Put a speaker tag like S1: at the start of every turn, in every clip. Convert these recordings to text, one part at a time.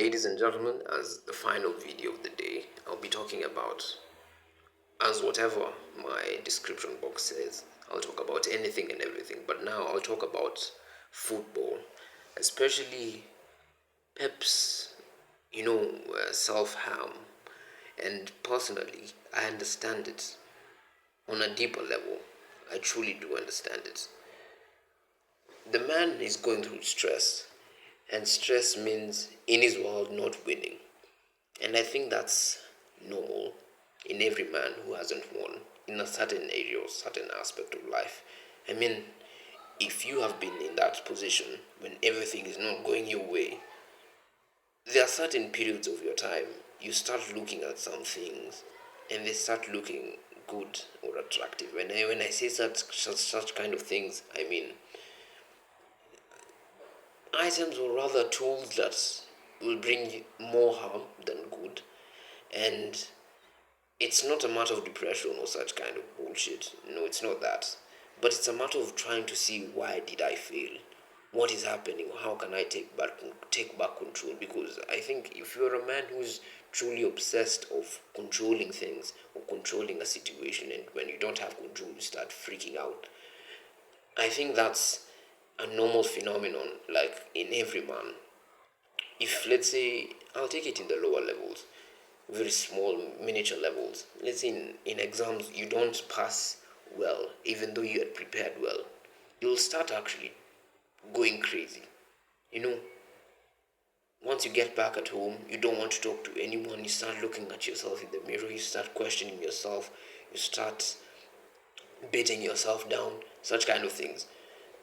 S1: ladies and gentlemen, as the final video of the day, I'll be talking about, as whatever my description box says, I'll talk about anything and everything. But now I'll talk about football, especially Pep's, self harm. And personally, I understand it on a deeper level. I truly do understand it. The man is going through stress, and stress means in his world not winning. And I think that's normal in every man who hasn't won in a certain area or certain aspect of life. I mean, if you have been in that position when everything is not going your way, there are certain periods of your time you start looking at some things and they start looking good or attractive. When I say such kind of things, I mean items or rather tools that will bring you more harm than good. And it's not a matter of depression or such kind of bullshit. No, it's not that. But it's a matter of trying to see why did I fail? What is happening? How can I take back control? Because I think if you're a man who's truly obsessed of controlling things or controlling a situation, and when you don't have control, you start freaking out. I think that's a normal phenomenon, like in every man. If let's say I'll take it in the lower levels, very small miniature levels. Let's say in exams you don't pass well, even though you had prepared well, you'll start actually going crazy. You know, once you get back at home, you don't want to talk to anyone. You start looking at yourself in the mirror. You start questioning yourself. You start beating yourself down. Such kind of things.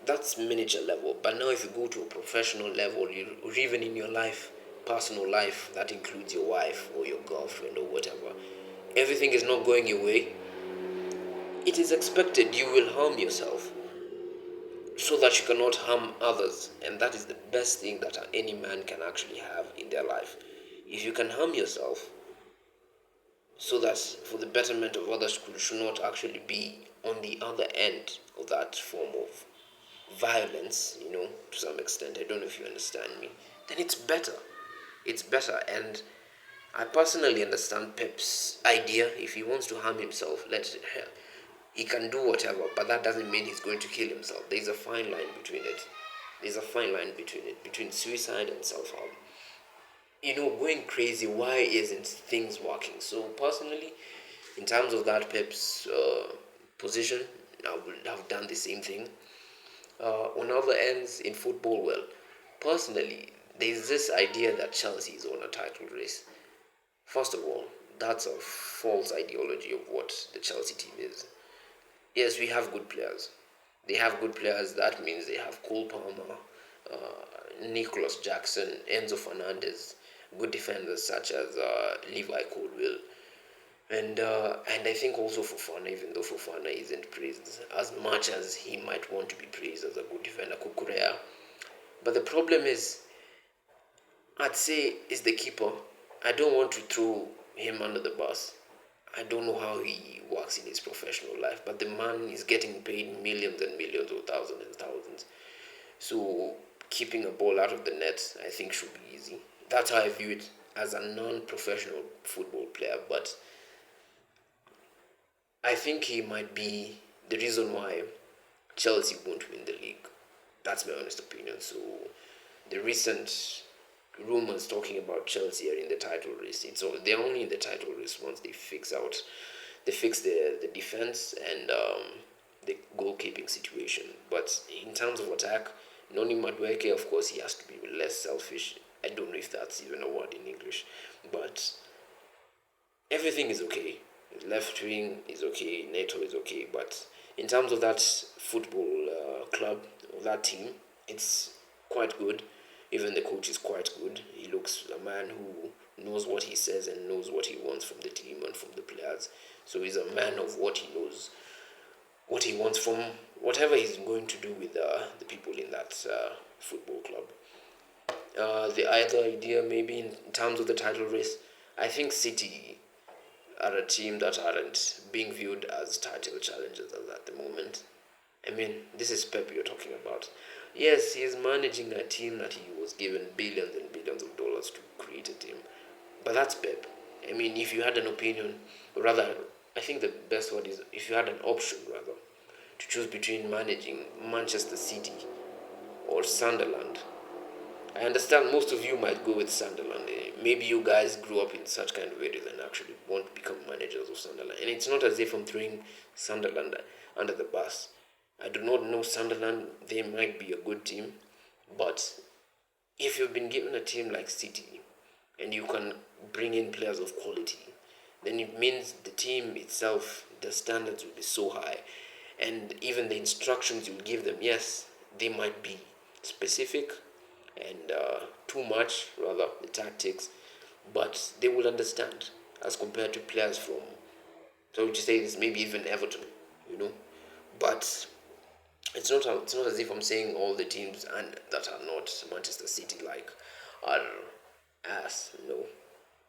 S1: That's miniature level. But now, if you go to a professional level, or even in your life, personal life, that includes your wife or your girlfriend or whatever, everything is not going your way, it is expected you will harm yourself so that you cannot harm others. And that is the best thing that any man can actually have in their life. If you can harm yourself so that for the betterment of others, you should not actually be on the other end of that form of violence, to some extent. I don't know if you understand me. Then it's better. It's better. And I personally understand Pep's idea. If he wants to harm himself, he can do whatever, but that doesn't mean he's going to kill himself. There's a fine line between it. There's a fine line between it, between suicide and self harm. Going crazy, why isn't things working? So, personally, in terms of that Pep's position, I would have done the same thing. On other ends, in football, well, personally, there's this idea that Chelsea is on a title race. First of all, that's a false ideology of what the Chelsea team is. Yes, we have good players. They have good players. That means they have Cole Palmer, Nicholas Jackson, Enzo Fernandez, good defenders such as Levi Colwill, and I think also Fofana, even though Fofana isn't praised as much as he might want to be praised as a good defender, Kukurea. But the problem is, I'd say, is the keeper. I don't want to throw him under the bus. I don't know how he works in his professional life, but the man is getting paid millions and millions or thousands and thousands. So keeping a ball out of the net, I think, should be easy. That's how I view it as a non-professional football player. But I think he might be the reason why Chelsea won't win the league. That's my honest opinion. So the recent rumors talking about Chelsea are in the title race. They're only in the title race once they fix the defense and the goalkeeping situation. But in terms of attack, Noni Madueke, of course, he has to be less selfish. I don't know if that's even a word in English, but everything is okay. Left wing is okay, Neto is okay, but in terms of that football club, or that team, it's quite good. Even the coach is quite good. He looks a man who knows what he says and knows what he wants from the team and from the players. So he's a man of what he knows, what he wants from whatever he's going to do with the people in that football club. The other idea, maybe in terms of the title race, I think City are a team that aren't being viewed as title challengers at the moment. I mean, this is Pep you're talking about. Yes, he is managing a team that he was given billions and billions of dollars to create. But that's Pep. I mean, if you had an opinion, or rather, I think the best word is if you had an option, rather, to choose between managing Manchester City or Sunderland. I understand most of you might go with Sunderland. Maybe you guys grew up in such kind of areas and actually want to become managers of Sunderland. And it's not as if I'm throwing Sunderland under the bus. I do not know Sunderland. They might be a good team, but if you've been given a team like City and you can bring in players of quality, then it means the team itself, the standards will be so high, and even the instructions you give them, yes, they might be specific and too much, rather, the tactics, but they will understand as compared to players from, so would you say this, maybe even Everton, you know, but it's not as if I'm saying all the teams and that are not Manchester City like are ass. No,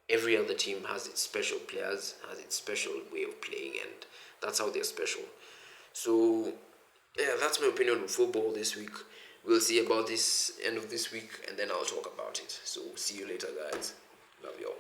S1: every other team has its special players, has its special way of playing, and that's how they're special. So yeah, that's my opinion on football this week. We'll see about this end of this week, and then I'll talk about it. So see you later, guys. Love y'all.